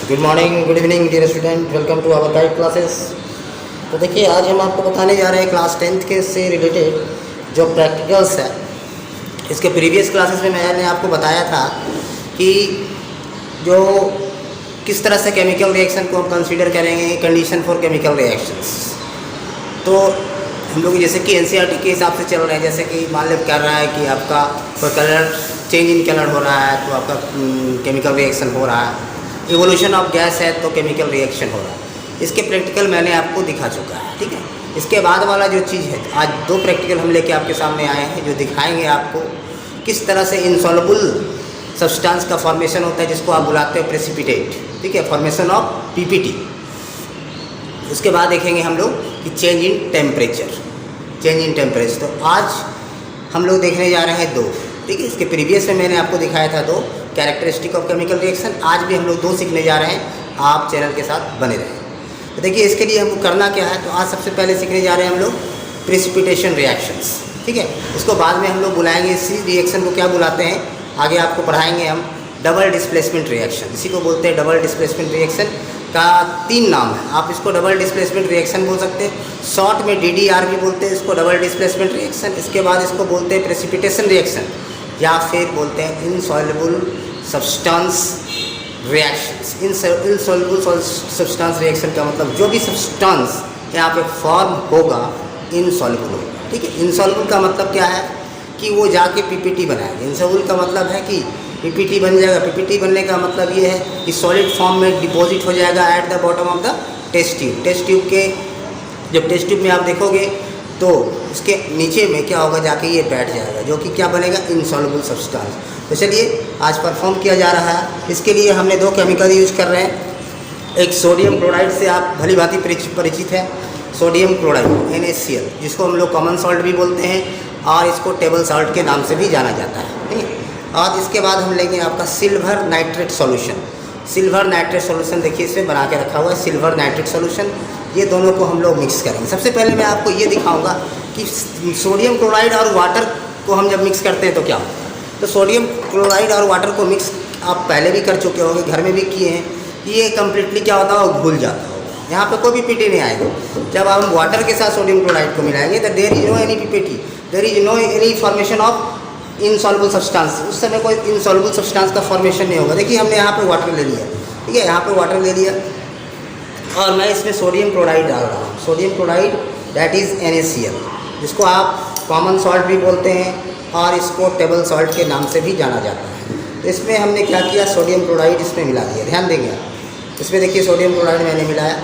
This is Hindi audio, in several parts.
Good morning, good evening dear student, welcome to our guide classes. तो देखिए, आज हम आपको बताने जा रहे हैं क्लास 10th के से रिलेटेड जो प्रैक्टिकल्स है। इसके प्रीवियस क्लासेस में मैंने आपको बताया था कि जो किस तरह से केमिकल रिएक्शन को हम कंसीडर करेंगे, कंडीशन फॉर केमिकल रिएक्शंस। तो हम लोग जैसे कि एनसीईआरटी के हिसाब से चल रहे हैं, जैसे कि मान लो कर रहा है कि आपका कोई कलर चेंज इन कलर हो रहा है तो आपका केमिकल रिएक्शन हो रहा है। इवोल्यूशन ऑफ गैस है तो केमिकल रिएक्शन हो रहा है। इसके प्रैक्टिकल मैंने आपको दिखा चुका है, ठीक है। इसके बाद वाला जो चीज़ है, आज दो प्रैक्टिकल हम लेके आपके सामने आए हैं जो दिखाएंगे आपको किस तरह से इनसॉल्युबल सब्सटेंस का फॉर्मेशन होता है, जिसको आप बुलाते हो प्रेसिपिटेट, ठीक है, फॉर्मेशन ऑफ पीपीटी। उसके बाद देखेंगे हम लोग कि change in temperature, change in temperature. तो आज हम लोग देखने जा रहे हैं दो, ठीक है। इसके प्रीवियस में मैंने आपको दिखाया था दो कैरेक्टरिस्टिक ऑफ केमिकल रिएक्शन। आज भी हम लोग दो सीखने जा रहे हैं, आप चैनल के साथ बने रहें। तो देखिए, इसके लिए हमको करना क्या है, तो आज सबसे पहले सीखने जा रहे हैं हम लोग प्रेसिपिटेशन रिएक्शंस, ठीक है। इसको बाद में हम लोग बुलाएंगे, इसी रिएक्शन को क्या बुलाते हैं आगे आपको पढ़ाएंगे हम, डबल डिस्प्लेसमेंट रिएक्शन। इसी को बोलते हैं डबल डिस्प्लेसमेंट रिएक्शन। का तीन नाम है, आप इसको डबल डिस्प्लेसमेंट रिएक्शन बोल सकते हैं, शॉर्ट में डीडीआर भी बोलते हैं इसको, डबल डिस्प्लेसमेंट रिएक्शन। इसके बाद इसको बोलते हैं प्रेसिपिटेशन रिएक्शन, या फिर बोलते हैं insoluble substance reactions. Insoluble substance reaction का मतलब जो भी सब्सटेंस यहाँ पे फॉर्म होगा इनसॉल्युबल होगा, ठीक है। इनसॉल्युबल का मतलब क्या है कि वो जाके पीपीटी बनाएगा। इनसॉल्युबल का मतलब है कि पीपीटी बन जाएगा। पीपीटी बनने का मतलब ये है कि सॉलिड फॉर्म में डिपॉजिट हो जाएगा at the bottom of the test tube. Test tube के जब टेस्ट ट्यूब में आप देखोगे तो उसके नीचे में क्या होगा, जाके ये बैठ जाएगा, जो कि क्या बनेगा, इनसॉल्युबल सब्सटेंस। तो चलिए आज परफॉर्म किया जा रहा है। इसके लिए हमने दो केमिकल यूज़ कर रहे हैं। एक सोडियम क्लोराइड से आप भली भांति परिचित है, सोडियम क्लोराइड NaCl, जिसको हम लोग कॉमन सॉल्ट भी बोलते हैं और इसको टेबल सॉल्ट के नाम से भी जाना जाता है, ठीक है। और इसके बाद हम लेंगे आपका silver nitrate solution. Silver nitrate solution देखिए इसमें बना के रखा हुआ है, सिल्वर नाइट्रेट सॉल्यूशन। ये दोनों को हम लोग मिक्स करेंगे। सबसे पहले मैं आपको ये दिखाऊंगा कि सोडियम क्लोराइड और वाटर को हम जब मिक्स करते हैं तो क्या होता है। तो सोडियम क्लोराइड और वाटर को मिक्स आप पहले भी कर चुके होंगे, घर में भी किए हैं। ये कम्प्लीटली क्या होता है, घुल जाता होगा, यहाँ पे कोई भी पीपीटी नहीं आएगा। जब हम वाटर के साथ सोडियम क्लोराइड को मिलाएंगे तो there is no any PPT, there is no any formation of insoluble substance. उस समय कोई इनसॉल्युबल सब्सटेंस का फॉर्मेशन नहीं होगा। देखिए, हमने यहाँ पे वाटर ले लिया, ठीक है, यहाँ पे वाटर ले लिया और मैं इसमें सोडियम क्लोराइड डाल रहा हूँ। Sodium chloride that is NaCl, जिसको आप कॉमन सॉल्ट भी बोलते हैं और इसको टेबल सॉल्ट के नाम से भी जाना जाता है। तो इसमें हमने क्या किया, सोडियम क्लोराइड इसमें मिला दिया। ध्यान देंगे आप, इसमें देखिए सोडियम क्लोराइड मैंने मिलाया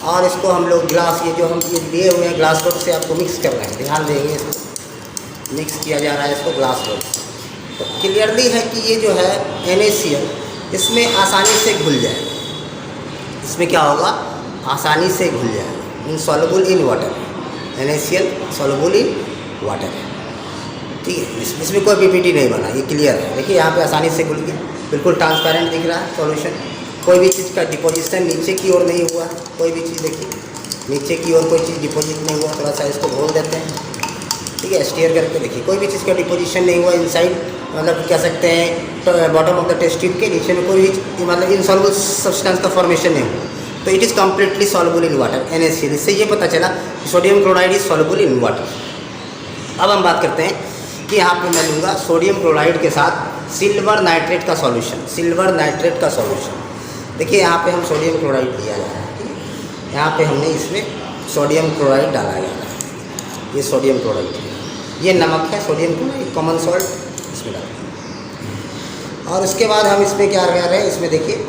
और इसको हम लोग ग्लास, ये जो हम ये लिए हुए हैं ग्लास रोड से आपको मिक्स कर रहे हैं। ध्यान देंगे, इसको मिक्स किया जा रहा है, इसको ग्लास रोड। तो क्लियरली है कि ये जो है NaCl इसमें आसानी से घुल जाएगा। इसमें क्या होगा, आसानी से घुल जाएगा, insoluble in water. NaCl soluble in water है, ठीक है। इसमें कोई पीपीटी नहीं बना, ये क्लियर है। देखिए यहाँ पे आसानी से घुल गया, बिल्कुल ट्रांसपेरेंट दिख रहा है सॉल्यूशन। कोई भी चीज़ का डिपोजिशन नीचे की ओर नहीं हुआ, कोई भी चीज़ देखिए नीचे की ओर कोई चीज़ डिपोजिट नहीं हुआ। थोड़ा सा इसको घोल देते हैं, ठीक है, स्टीयर करके देखिए कोई भी चीज़ का डिपोजिशन नहीं हुआ इनसाइड, मतलब कह सकते हैं तो bottom of the test tube के नीचे में कोई भी मतलब इनसॉल्युबल सब्सटेंस का फॉर्मेशन नहीं हुआ। तो it is completely soluble in water, NaCl। इससे ये पता चला कि sodium chloride is soluble in water. अब हम बात करते हैं कि यहाँ पे मैं लूँगा सोडियम क्लोराइड के साथ सिल्वर नाइट्रेट का सॉल्यूशन। सिल्वर नाइट्रेट का सॉल्यूशन देखिए, यहाँ पे हम सोडियम क्लोराइड लिया जा रहा है, ठीक है। यहाँ पे हमने इसमें सोडियम क्लोराइड डाला जा रहा है। ये सोडियम क्लोराइड, ये नमक है, सोडियम क्लोराइड कॉमन सॉल्ट इसमें डाल। और उसके बाद हम इसमें क्या कर रहे हैं, इसमें देखिए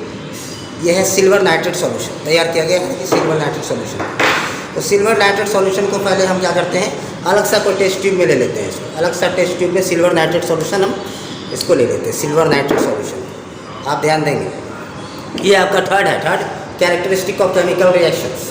यह है सिल्वर नाइट्रेट सॉल्यूशन तैयार किया गया है, सिल्वर नाइट्रेट सॉल्यूशन। तो सिल्वर नाइट्रेट सॉल्यूशन को पहले हम क्या करते हैं, अलग सा कोई टेस्ट ट्यूब में ले लेते हैं। इसको अलग सा टेस्ट ट्यूब में सिल्वर नाइट्रेट सॉल्यूशन हम इसको ले लेते हैं, सिल्वर नाइट्रेट सॉल्यूशन। आप ध्यान देंगे, ये आपका थर्ड है, third characteristic of chemical reactions.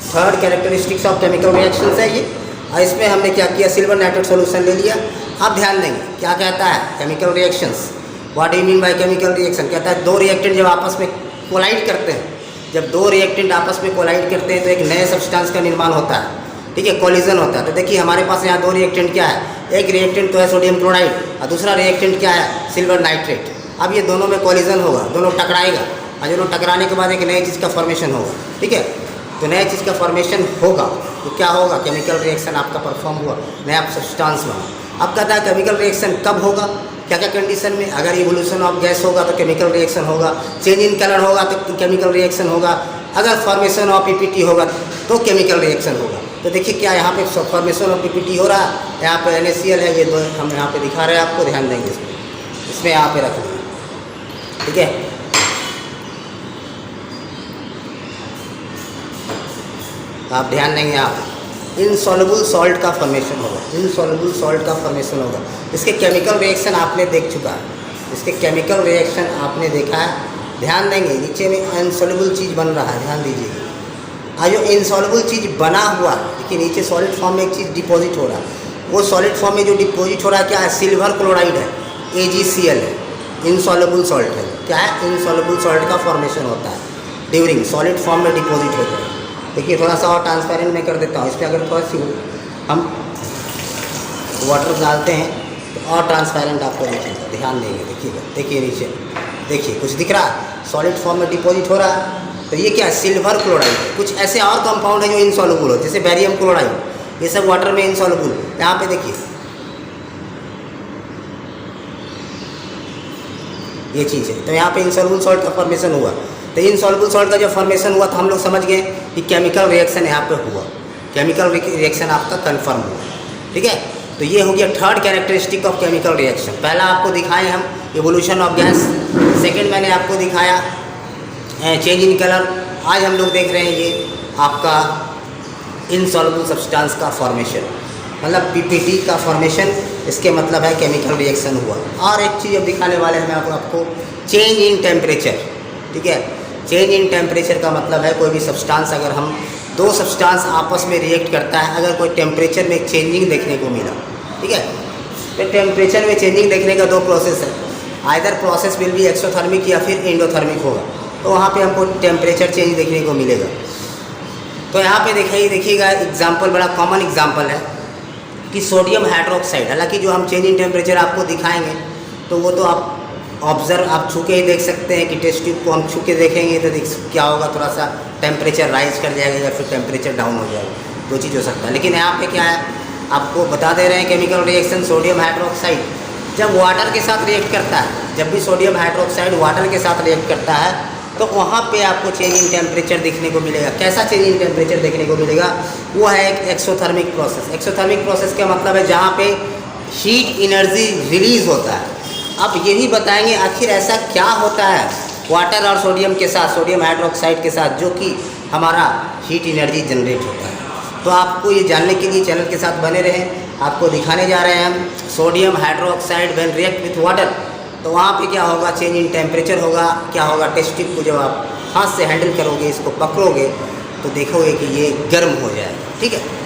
Third characteristics of chemical reactions है ये। और इसमें हमने क्या किया, सिल्वर नाइट्रेट सॉल्यूशन ले लिया। आप ध्यान देंगे क्या कहता है, chemical reactions, what do you mean by chemical reaction. कहता है दो रिएक्टेंट जब आपस में कोलाइड करते हैं, जब दो रिएक्टेंट आपस में कोलाइड करते हैं तो एक नए सब्सटेंस का निर्माण होता है, ठीक है, कोलिजन होता है। तो देखिए हमारे पास यहाँ दो रिएक्टेंट क्या है, एक रिएक्टेंट तो है सोडियम क्लोराइड और दूसरा रिएक्टेंट क्या है, सिल्वर नाइट्रेट। अब ये दोनों में कोलिजन होगा, दोनों टकराएगा और दोनों टकराने के बाद एक नई चीज़ का फॉर्मेशन होगा, ठीक है। तो नई चीज़ का फॉर्मेशन होगा तो क्या होगा, केमिकल रिएक्शन आपका परफॉर्म हुआ, नया सब्सटेंस बना। अब कहता है केमिकल रिएक्शन कब होगा, क्या क्या कंडीशन में। अगर इवोल्यूशन ऑफ गैस होगा तो केमिकल रिएक्शन होगा, चेंज इन कलर होगा तो केमिकल रिएक्शन होगा, अगर फॉर्मेशन ऑफ पीपीटी होगा तो केमिकल रिएक्शन होगा। तो देखिए क्या यहाँ पे फॉर्मेशन ऑफ पीपीटी हो रहा है, यहाँ पे NaCl है, ये दो हम यहाँ पे दिखा रहे हैं आपको, ध्यान देंगे इसमें यहाँ पे रख देंगे, ठीक है। आप ध्यान देंगे, आप इनसॉल्युबल सॉल्ट का फॉर्मेशन होगा, इनसॉल्युबल सॉल्ट का फॉर्मेशन होगा। इसके केमिकल रिएक्शन आपने देख चुका है, इसके केमिकल रिएक्शन आपने देखा है। ध्यान देंगे नीचे में इनसॉल्युबल चीज़ बन रहा है, ध्यान दीजिएगा। और जो इनसॉल्युबल चीज़ बना हुआ देखिए नीचे सॉलिड फॉर्म में एक चीज़ डिपॉजिट हो रहा है, वो सॉलिड फॉर्म में जो डिपॉजिट हो रहा है क्या है, सिल्वर क्लोराइड है, AgCl है, इनसॉल्युबल सॉल्ट है। क्या है, इनसॉल्युबल सॉल्ट का फॉर्मेशन होता है ड्यूरिंग सॉलिड फॉर्म में डिपॉजिट होता है। देखिए थोड़ा सा और ट्रांसपेरेंट मैं कर देता हूँ, इस पर अगर थोड़ा सी हम वाटर डालते हैं तो और ट्रांसपेरेंट आपको दिखेगा, ध्यान देंगे, देखिएगा, देखिए नीचे देखिए कुछ दिख रहा है, सॉलिड फॉर्म में डिपॉजिट हो रहा है। तो ये क्या है, सिल्वर क्लोराइड है। कुछ ऐसे और कंपाउंड है जो इनसॉल्युबल हो, जैसे बैरियम क्लोराइड, ये सब वाटर में इनसॉल्युबल। यहाँ पे देखिए ये चीज़ है, तो यहाँ पे इनसॉल्युबल सॉल्ट का फॉर्मेशन हुआ। तो इनसॉल्युबल सॉल्ट का जब फॉर्मेशन हुआ तो हम लोग समझ गए कि केमिकल रिएक्शन यहाँ पे हुआ, केमिकल रिएक्शन आपका कन्फर्म हुआ, ठीक है। तो ये हो गया third characteristic of chemical reaction. पहला आपको दिखाए हम इवोल्यूशन ऑफ गैस, सेकेंड मैंने आपको दिखाया चेंज इन कलर, आज हम लोग देख रहे हैं ये आपका इनसॉल्युबल सब्सटेंस का फॉर्मेशन, मतलब पीपीटी का फॉर्मेशन, इसके मतलब है केमिकल रिएक्शन हुआ। और एक चीज़ अब दिखाने वाले हैं आपको चेंज इन टेम्परेचर, ठीक है। चेंज इन टेम्परेचर का मतलब है कोई भी सब्सटेंस, अगर हम दो सब्सटेंस आपस में रिएक्ट करता है, अगर कोई टेम्परेचर में चेंजिंग देखने को मिला, ठीक है। तो टेम्परेचर में चेंजिंग देखने का दो प्रोसेस है, either process will be exothermic या फिर एंडोथर्मिक होगा, तो वहाँ पे हमको टेम्परेचर चेंज देखने को मिलेगा। तो यहाँ पे देखिएगा एग्जाम्पल, बड़ा कॉमन एग्जाम्पल है कि सोडियम हाइड्रोक्साइड, हालांकि जो हम चेंज इन टेम्परेचर आपको दिखाएंगे तो वो तो आप ऑब्जर्व, आप छू के ही देख सकते हैं कि टेस्ट ट्यूब को हम छू के देखेंगे तो क्या होगा, थोड़ा सा टेम्परेचर राइज कर जाएगा या फिर टेम्परेचर डाउन हो जाएगा, दो चीज़ हो सकता है। लेकिन यहाँ पे क्या है, आपको बता दे रहे हैं केमिकल रिएक्शन सोडियम हाइड्रोक्साइड जब वाटर के साथ रिएक्ट करता है, जब भी सोडियम हाइड्रोक्साइड वाटर के साथ रिएक्ट करता है तो वहाँ पे आपको चेंज इन टेम्परेचर देखने को मिलेगा। कैसा चेंज इन टेम्परेचर देखने को मिलेगा, वो है एक एक्सोथर्मिक प्रोसेस। एक्सोथर्मिक प्रोसेस का मतलब है जहाँ पे हीट एनर्जी रिलीज होता है। अब ये भी बताएंगे आखिर ऐसा क्या होता है वाटर और सोडियम के साथ, सोडियम हाइड्रोक्साइड के साथ, जो कि हमारा हीट एनर्जी जनरेट होता है। तो आपको ये जानने के लिए चैनल के साथ बने रहें, आपको दिखाने जा रहे हैं हम sodium hydroxide when react with water, तो वहाँ पे क्या होगा, चेंज इन टेम्परेचर होगा। क्या होगा, टेस्ट ट्यूब को जब आप हाथ से हैंडल करोगे, इसको पकड़ोगे तो देखोगे कि ये गर्म हो जाएगा, ठीक है।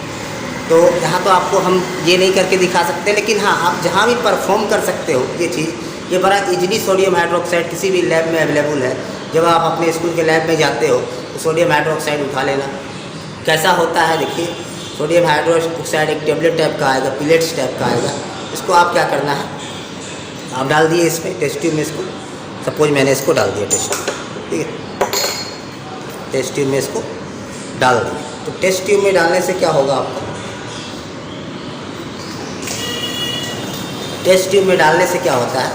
तो यहाँ तो आपको हम ये नहीं करके दिखा सकते, लेकिन हाँ आप जहाँ भी परफॉर्म कर सकते हो ये चीज़, ये बड़ा इजली सोडियम हाइड्रोक्साइड किसी भी लैब में अवेलेबल है। जब आप अपने स्कूल के लैब में जाते हो तो सोडियम हाइड्रोक्साइड उठा लेना। कैसा होता है देखिए, सोडियम हाइड्रोक्साइड एक टेबलेट टाइप का आएगा, पिलेट्स टाइप का आएगा। इसको आप क्या करना है, आप डाल दिए इसमें टेस्ट ट्यूब में, इसको सपोज मैंने इसको डाल दिया टेस्ट ट्यूब, ठीक है, टेस्ट ट्यूब में इसको डाल दिया। तो टेस्ट ट्यूब में डालने से क्या होगा, आपका टेस्ट ट्यूब में डालने से क्या होता है,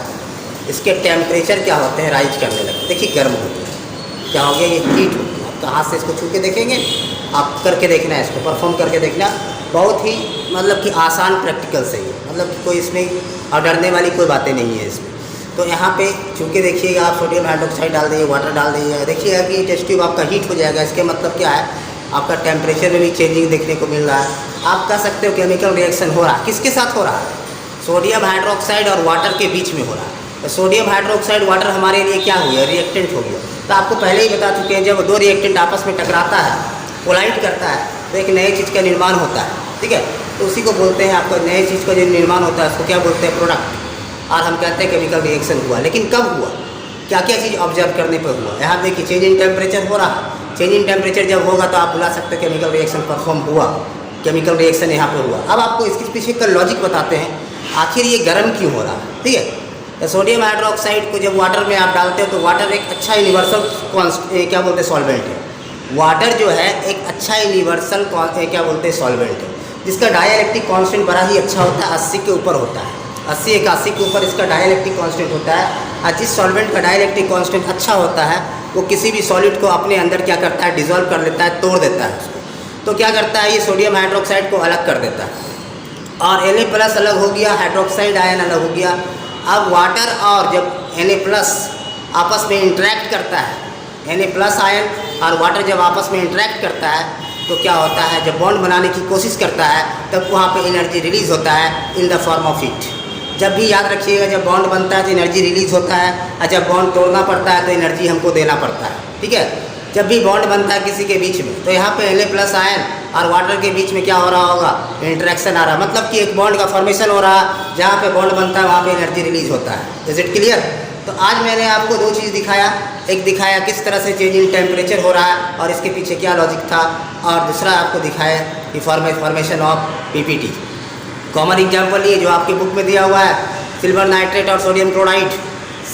इसके टेम्परेचर क्या होते हैं, राइज करने लगते हैं। देखिए गर्म होते हैं, क्या हो गया, ये हीट हो गया। आपका हाथ से इसको छू के देखेंगे, आप करके देखना है, इसको परफॉर्म करके देखना। बहुत ही मतलब कि आसान प्रैक्टिकल से ही, मतलब कि कोई इसमें और डरने वाली कोई बातें नहीं है इसमें। तो यहाँ पे छू के देखिएगा, आप सोडियम हाइड्रोक्साइड डाल दीजिए, वाटर डाल दीजिएगा, देखिएगा कि टेस्ट ट्यूब आपका हीट हो जाएगा। इसके मतलब क्या है, आपका टेम्परेचर में भी चेंजिंग देखने को मिल रहा है। आप कह सकते हो केमिकल रिएक्शन हो रहा है, किसके साथ हो रहा है, सोडियम हाइड्रोक्साइड और वाटर के बीच में हो रहा है। तो सोडियम हाइड्रोक्साइड वाटर हमारे लिए क्या हो गया, रिएक्टेंट हो गया। तो आपको पहले ही बता चुके हैं, जब दो रिएक्टेंट आपस में टकराता है, कोलाइड करता है, तो एक नई चीज़ का निर्माण होता है, ठीक है। तो उसी को बोलते हैं, आपका नई चीज़ का जो निर्माण होता है उसको क्या बोलते हैं, प्रोडक्ट। और हम कहते हैं केमिकल रिएक्शन हुआ। लेकिन कब हुआ, क्या क्या चीज़ ऑब्जर्व करने पर हुआ। यहाँ देखिए चेंज इन टेम्परेचर हो रहा है। चेंज इन टेम्परेचर जब होगा तो आप बुला सकते हैं केमिकल रिएक्शन परफॉर्म हुआ, केमिकल रिएक्शन यहाँ पे हुआ। अब आपको इसके पीछे का लॉजिक बताते हैं, आखिर ये गर्म क्यों हो रहा है, ठीक है। तो सोडियम हाइड्रोक्साइड को जब वाटर में आप डालते हो तो वाटर एक अच्छा यूनिवर्सल क्या बोलते हैं सॉल्वेंट है। वाटर जो है एक अच्छा यूनिवर्सल क्या बोलते हैं सॉल्वेंट है, जिसका डाइलेक्ट्रिक कांस्टेंट बड़ा ही अच्छा होता है, 80 के ऊपर होता है। 80-81 के ऊपर इसका डाइलेक्ट्रिक कांस्टेंट होता है। और जिस सॉल्वेंट का डाइलेक्ट्रिक कांस्टेंट अच्छा होता है वो किसी भी सॉलिड को अपने अंदर क्या करता है, डिजोल्व कर लेता है, तोड़ देता है उसको। तो क्या करता है, ये सोडियम हाइड्रोक्साइड को अलग कर देता है। और Na+ अलग हो गया, हाइड्रोक्साइड आयन अलग हो गया। अब वाटर और जब Na+ आपस में इंटरेक्ट करता है, Na+ आयन और वाटर जब आपस में इंटरेक्ट करता है तो क्या होता है, जब बॉन्ड बनाने की कोशिश करता है तब वहाँ पे एनर्जी रिलीज़ होता है in the form of heat. जब भी याद रखिएगा, जब बॉन्ड बनता है तो एनर्जी रिलीज़ होता है, और जब बॉन्ड तोड़ना पड़ता है तो एनर्जी हमको देना पड़ता है। ठीक है, जब भी बॉन्ड बनता है किसी के बीच में तो यहाँ पे Na+ आयन और वाटर के बीच में क्या हो रहा होगा, इंटरेक्शन आ रहा है, मतलब कि एक बॉन्ड का फॉर्मेशन हो रहा है। जहाँ पे बॉन्ड बनता है वहाँ पे एनर्जी रिलीज होता है। Is it clear? तो आज मैंने आपको दो चीज़ दिखाया, एक दिखाया किस तरह से चेंज इन टेम्परेचर हो रहा है और इसके पीछे क्या लॉजिक था, और दूसरा आपको दिखाया कि formation of PPT। Common example ये जो आपकी बुक में दिया हुआ है, सिल्वर नाइट्रेट और सोडियम क्लोराइड।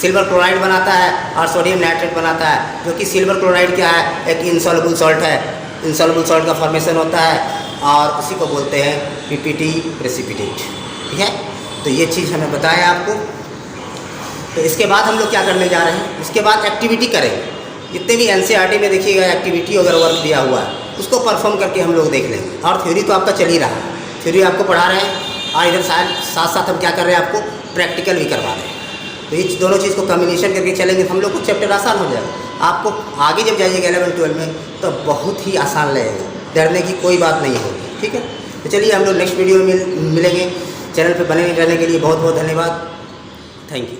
सिल्वर क्लोराइड बनाता है और सोडियम नाइट्रेट बनाता है, जो कि सिल्वर क्लोराइड क्या है, एक इनसॉल्युबल सॉल्ट है। इनसॉल्युबल सॉल्ट का फॉर्मेशन होता है और उसी को बोलते हैं PPT प्रेसिपिटेट। ठीक है, तो ये चीज़ हमें बताया आपको। तो इसके बाद हम लोग क्या करने जा रहे हैं, इसके बाद एक्टिविटी करेंगे। जितने भी NCERT में देखिएगा एक्टिविटी अगर वर्क दिया हुआ है उसको परफॉर्म करके हम लोग देख लेंगे। और थ्योरी तो आपका चल ही रहा है, थ्योरी आपको पढ़ा रहे हैं और इधर साथ साथ हम क्या कर रहे हैं, आपको प्रैक्टिकल भी करवा रहे हैं। तो ये दोनों चीज़ को कम्बिनेशन करके चलेंगे तो हम लोग को चैप्टर आसान हो जाएगा। आपको आगे जब जाइएगा 11-12 में तो बहुत ही आसान लगेगा, डरने की कोई बात नहीं होगी। ठीक है, तो चलिए हम लोग नेक्स्ट वीडियो में मिलेंगे। चैनल पर बने रहने के लिए बहुत बहुत धन्यवाद। Thank you.